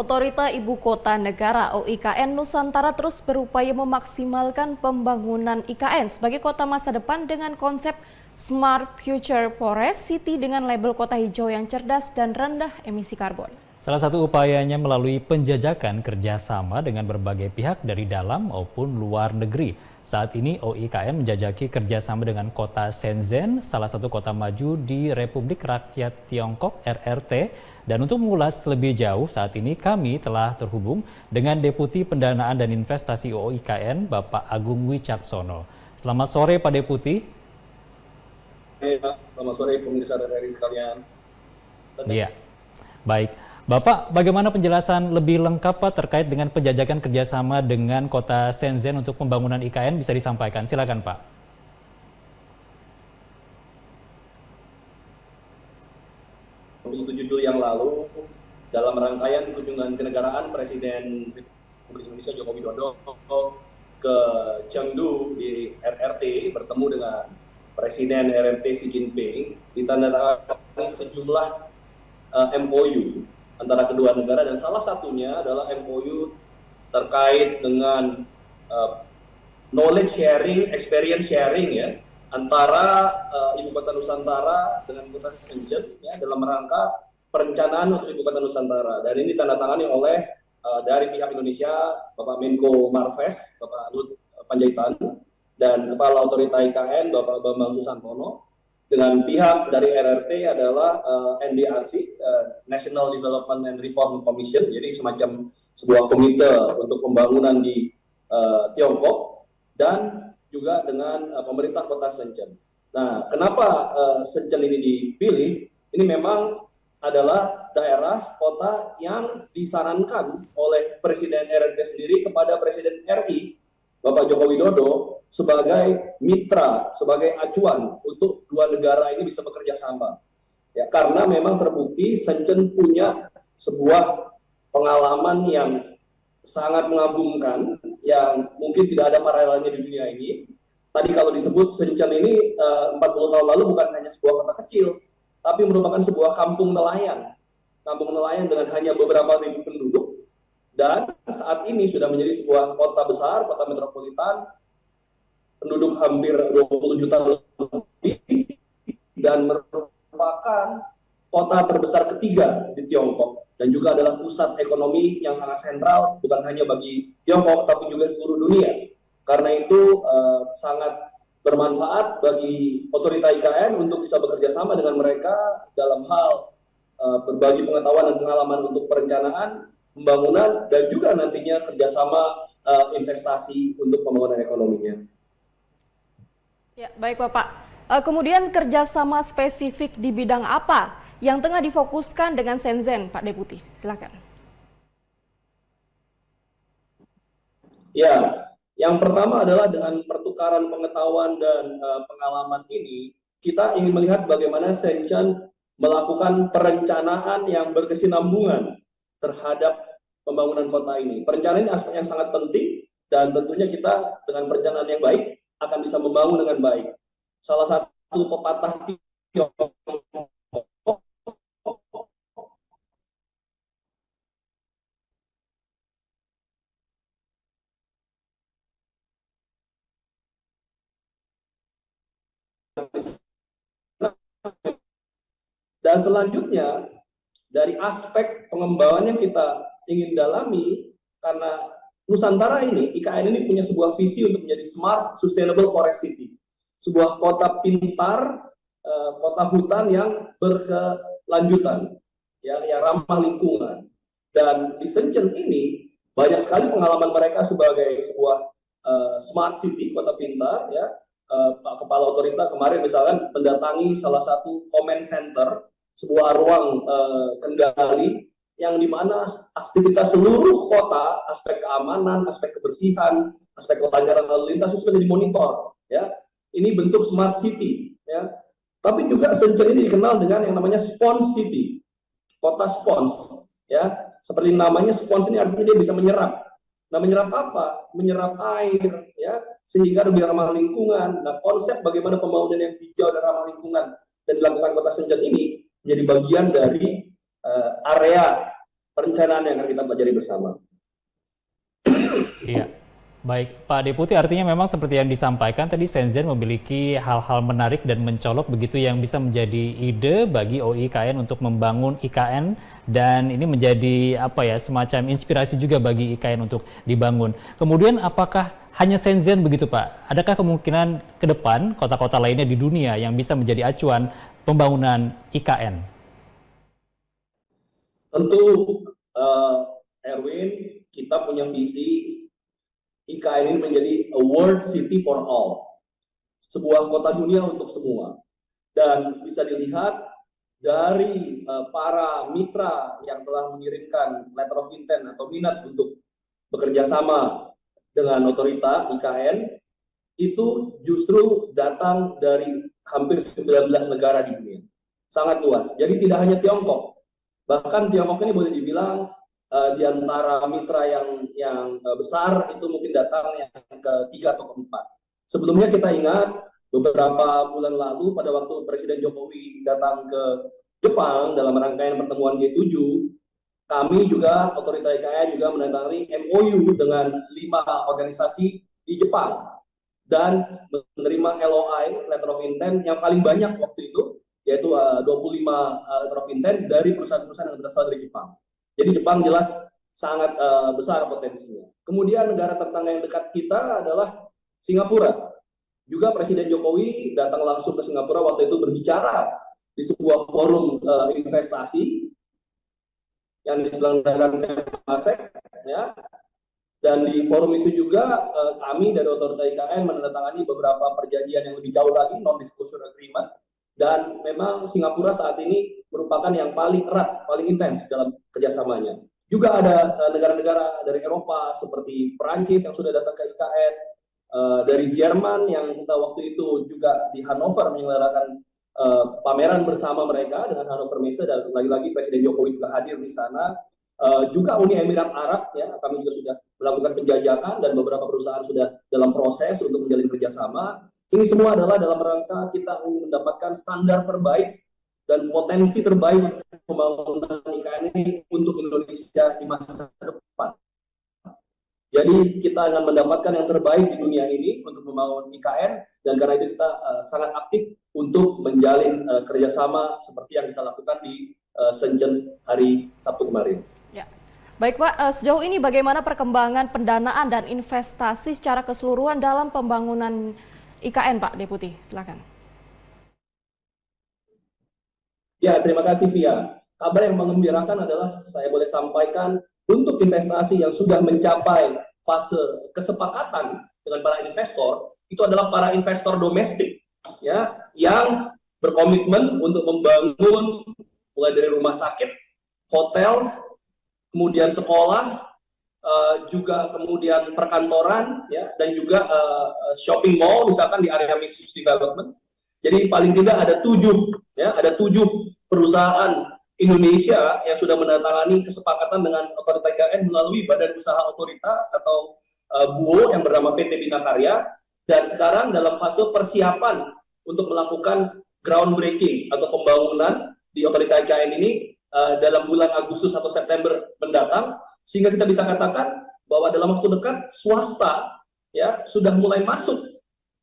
Otorita Ibu Kota Negara (OIKN) Nusantara terus berupaya memaksimalkan pembangunan IKN sebagai kota masa depan dengan konsep Smart Future Forest City dengan label kota hijau yang cerdas dan rendah emisi karbon. Salah satu upayanya melalui penjajakan kerjasama dengan berbagai pihak dari dalam maupun luar negeri. Saat ini OIKN menjajaki kerjasama dengan kota Shenzhen, salah satu kota maju di Republik Rakyat Tiongkok (RRT). Dan untuk mengulas lebih jauh, saat ini kami telah terhubung dengan Deputi Pendanaan dan Investasi OIKN, Bapak Agung Wicaksono. Selamat sore Pak Deputi. Selamat sore pemirsa RRI sekalian. Iya, baik. Bapak, bagaimana penjelasan lebih lengkap Pak terkait dengan penjajakan kerjasama dengan kota Shenzhen untuk pembangunan IKN bisa disampaikan? Silakan Pak. Untuk 7 Juli yang lalu, dalam rangkaian kunjungan kenegaraan Presiden Republik Indonesia Joko Widodo ke Chengdu di RRT bertemu dengan Presiden RRT Xi Jinping, ditandatangani sejumlah MOU antara kedua negara, dan salah satunya adalah MOU terkait dengan knowledge sharing, experience sharing ya, antara Ibu Kota Nusantara dengan Kota Shenzhen ya, dalam rangka perencanaan untuk Ibu Kota Nusantara. Dan ini ditandatangani oleh dari pihak Indonesia Bapak Menko Marves, Bapak Luhut Panjaitan, dan Kepala Otorita IKN Bapak Bambang Susantono. Dengan pihak dari RRT adalah NDRC, National Development and Reform Commission, jadi semacam sebuah komite untuk pembangunan di Tiongkok, dan juga dengan pemerintah kota Shenzhen. Nah, kenapa Shenzhen ini dipilih? Ini memang adalah daerah kota yang disarankan oleh Presiden RRT sendiri kepada Presiden RI, Bapak Joko Widodo, sebagai mitra, sebagai acuan untuk dua negara ini bisa bekerja sama. Ya, karena memang terbukti Shenzhen punya sebuah pengalaman yang sangat mengagumkan, yang mungkin tidak ada paralelnya di dunia ini. Tadi kalau disebut Shenzhen ini 40 tahun lalu bukan hanya sebuah kota kecil, tapi merupakan sebuah kampung nelayan. Kampung nelayan dengan hanya beberapa ribu penduduk, dan saat ini sudah menjadi sebuah kota besar, kota metropolitan, penduduk hampir 20 juta lebih, dan merupakan kota terbesar ketiga di Tiongkok, dan juga adalah pusat ekonomi yang sangat sentral bukan hanya bagi Tiongkok tapi juga seluruh dunia. Karena itu sangat bermanfaat bagi otorita IKN untuk bisa bekerja sama dengan mereka dalam hal berbagi pengetahuan dan pengalaman untuk perencanaan, pembangunan, dan juga nantinya kerjasama investasi untuk pembangunan ekonominya. Ya, baik Bapak. Kemudian kerjasama spesifik di bidang apa yang tengah difokuskan dengan Shenzhen, Pak Deputi? Silakan. Ya, yang pertama adalah dengan pertukaran pengetahuan dan pengalaman ini, kita ingin melihat bagaimana Shenzhen melakukan perencanaan yang berkesinambungan terhadap pembangunan kota ini. Perencanaan ini aspek yang sangat penting, dan tentunya kita dengan perencanaan yang baik akan bisa membangun dengan baik. Salah satu pepatah Tiongkok dan selanjutnya dari aspek pengembangan yang kita ingin dalami, karena Nusantara ini, IKN ini punya sebuah visi untuk menjadi Smart Sustainable Forest City, sebuah kota pintar, kota hutan yang berkelanjutan, yang ramah lingkungan. Dan di Shenzhen ini banyak sekali pengalaman mereka sebagai sebuah smart city, kota pintar. Ya, Pak Kepala Otorita kemarin misalkan mendatangi salah satu comment center, sebuah ruang kendali yang dimana aktivitas seluruh kota, aspek keamanan, aspek kebersihan, aspek kelancaran lalu lintas itu sudah dimonitor. Ya, ini bentuk smart city. Ya, tapi juga Shenzhen ini dikenal dengan yang namanya sponge city, kota spons. Ya, seperti namanya spons ini artinya dia bisa menyerap. Nah, menyerap apa? Menyerap air, ya, sehingga lebih ramah lingkungan. Nah, konsep bagaimana pembangunan yang hijau dan ramah lingkungan dan dilakukan kota Shenzhen ini menjadi bagian dari area perencanaan yang akan kita pelajari bersama. Iya. Baik, Pak Deputi, artinya memang seperti yang disampaikan tadi, Shenzhen memiliki hal-hal menarik dan mencolok begitu yang bisa menjadi ide bagi OIKN untuk membangun IKN, dan ini menjadi semacam inspirasi juga bagi IKN untuk dibangun. Kemudian apakah hanya Shenzhen begitu, Pak? Adakah kemungkinan ke depan kota-kota lainnya di dunia yang bisa menjadi acuan pembangunan IKN? Tentu Erwin, kita punya visi IKN ini menjadi a world city for all, sebuah kota dunia untuk semua. Dan bisa dilihat dari para mitra yang telah mengirimkan letter of intent atau minat untuk bekerja sama dengan otorita IKN, itu justru datang dari hampir 19 negara di dunia. Sangat luas. Jadi tidak hanya Tiongkok. Bahkan Tiongkok ini boleh dibilang di antara mitra yang besar itu mungkin datang yang ketiga atau keempat. Sebelumnya kita ingat beberapa bulan lalu pada waktu Presiden Jokowi datang ke Jepang dalam rangkaian pertemuan G7, kami juga otorita IKN juga menandatangani MOU dengan 5 organisasi di Jepang dan menerima LOI, letter of intent, yang paling banyak waktu itu, yaitu 25 letter of intent dari perusahaan-perusahaan yang berasal dari Jepang. Jadi Jepang jelas sangat besar potensinya. Kemudian negara tetangga yang dekat kita adalah Singapura. Juga Presiden Jokowi datang langsung ke Singapura waktu itu berbicara di sebuah forum investasi yang diselenggarakan ASEC, ya. Dan di forum itu juga kami dari otorita IKN menandatangani beberapa perjanjian yang lebih jauh lagi, non-disclosure agreement. Dan memang Singapura saat ini merupakan yang paling erat, paling intens dalam kerjasamanya. Juga ada negara-negara dari Eropa seperti Perancis yang sudah datang ke IKN, dari Jerman yang kita waktu itu juga di Hannover menyelenggarakan pameran bersama mereka dengan Hannover Messe, dan lagi-lagi Presiden Jokowi juga hadir di sana. Juga Uni Emirat Arab, ya, kami juga sudah melakukan penjajakan dan beberapa perusahaan sudah dalam proses untuk menjalin kerjasama. Ini semua adalah dalam rangka kita ingin mendapatkan standar terbaik dan potensi terbaik untuk pembangunan IKN ini untuk Indonesia di masa depan. Jadi kita akan mendapatkan yang terbaik di dunia ini untuk membangun IKN, dan karena itu kita sangat aktif untuk menjalin kerjasama seperti yang kita lakukan di Shenzhen hari Sabtu kemarin. Ya. Baik Pak, sejauh ini bagaimana perkembangan pendanaan dan investasi secara keseluruhan dalam pembangunan IKN, Pak Deputi? Silakan. Ya, terima kasih Via. Kabar yang mengembirakan adalah saya boleh sampaikan untuk investasi yang sudah mencapai fase kesepakatan dengan para investor, itu adalah para investor domestik, ya, yang berkomitmen untuk membangun mulai dari rumah sakit, hotel, kemudian sekolah, juga kemudian perkantoran, ya, dan juga shopping mall misalkan di area mixed use development. Jadi paling tidak ada 7 perusahaan Indonesia yang sudah menandatangani kesepakatan dengan otorita IKN melalui Badan Usaha Otorita atau BUO yang bernama PT Bina Karya, dan sekarang dalam fase persiapan untuk melakukan groundbreaking atau pembangunan di otorita IKN ini dalam bulan Agustus atau September mendatang. Sehingga kita bisa katakan bahwa dalam waktu dekat swasta, ya, sudah mulai masuk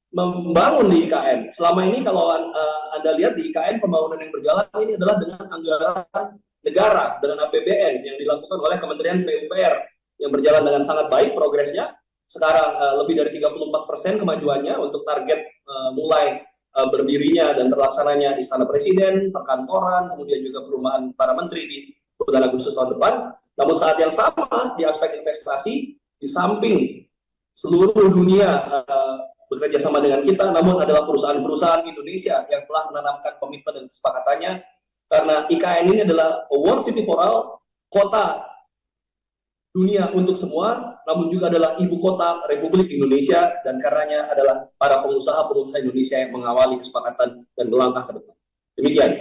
membangun di IKN. Selama ini kalau Anda lihat di IKN pembangunan yang berjalan ini adalah dengan anggaran negara, dengan APBN yang dilakukan oleh Kementerian PUPR yang berjalan dengan sangat baik progresnya. Sekarang lebih dari 34% kemajuannya untuk target mulai berdirinya dan terlaksananya Istana Presiden, perkantoran, kemudian juga perumahan para menteri di bulan Agustus tahun depan. Namun saat yang sama di aspek investasi, di samping seluruh dunia bekerja sama dengan kita, namun adalah perusahaan-perusahaan Indonesia yang telah menanamkan komitmen dan kesepakatannya, karena IKN ini adalah a world city for all, kota dunia untuk semua, namun juga adalah ibu kota Republik Indonesia, dan karenanya adalah para pengusaha-pengusaha Indonesia yang mengawali kesepakatan dan melangkah ke depan. Demikian.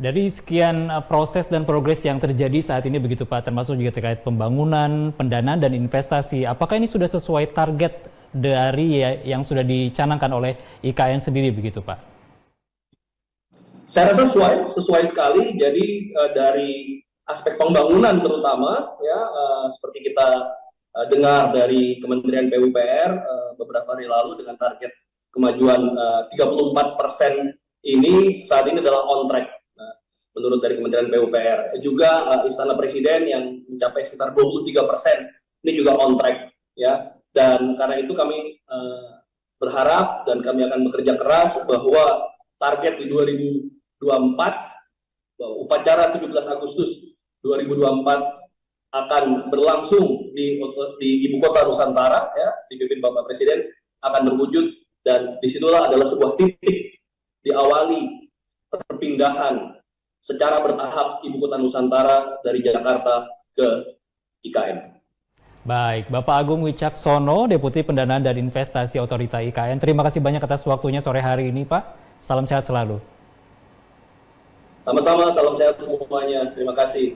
Dari sekian proses dan progres yang terjadi saat ini begitu Pak, termasuk juga terkait pembangunan, pendanaan, dan investasi, apakah ini sudah sesuai target dari yang sudah dicanangkan oleh IKN sendiri begitu Pak? Saya rasa sesuai sekali. Jadi dari aspek pembangunan terutama ya seperti kita dengar dari Kementerian PUPR beberapa hari lalu dengan target kemajuan 34% ini saat ini adalah on track. Nah, menurut dari Kementerian PUPR juga Istana Presiden yang mencapai sekitar 23% ini juga on track ya. Dan karena itu kami berharap dan kami akan bekerja keras bahwa target di 2024 upacara 17 Agustus 2024 akan berlangsung di Ibu Kota Nusantara ya, dipimpin Bapak Presiden akan terwujud, dan disitulah adalah sebuah titik diawali perpindahan secara bertahap Ibu Kota Nusantara dari Jakarta ke IKN. Baik, Bapak Agung Wicaksono, Deputi Pendanaan dan Investasi Otorita IKN. Terima kasih banyak atas waktunya sore hari ini, Pak. Salam sehat selalu. Sama-sama, salam sehat semuanya. Terima kasih.